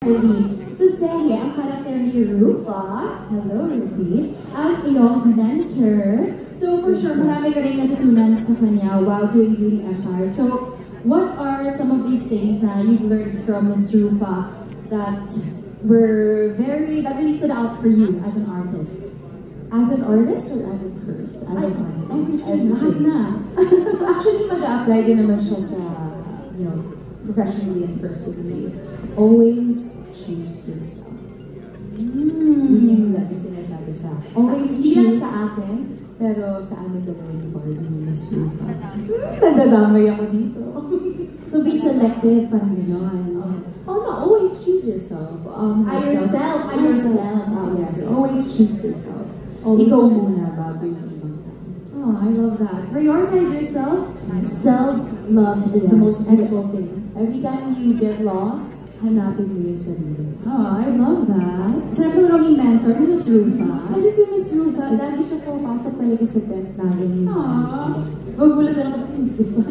Sa serye, ang karakter ni Rufa, hello Rufi, ang iyong mentor. So for sure, marami ka rin natutunan sa kanya while doing Beauty Empire. So what are some of these things na you've learned from Miss Rufa that really stood out for you as an artist? As an artist or as a person? As an artist? Everything. Lahat na. Actually, mag-a-apply din naman siya sa, professionally and personally. Always choose yourself. Yun yung lagi sinasabi sa akin. Always Hindi lang choose. sa akin, pero sa amin dalawa ni Barbie ni Miss Rufa. Nadadamay ako dito. So be selective, parang gano'n. Always choose yourself. Yourself. Yes, always choose yourself. Ikaw muna bago yung ibang tao. Oh, I love that. Prioritize yourself. Self-love is the most beautiful thing. Every time you get lost, hanapin mo yung sarili. Oh, I love that. Sarap mo naging mentor ni Miss Rufa. Kasi si Miss Rufa, lagi siya pumapasok talaga sa tent namin. Aww. Magulat na lang ako, Miss Rufa.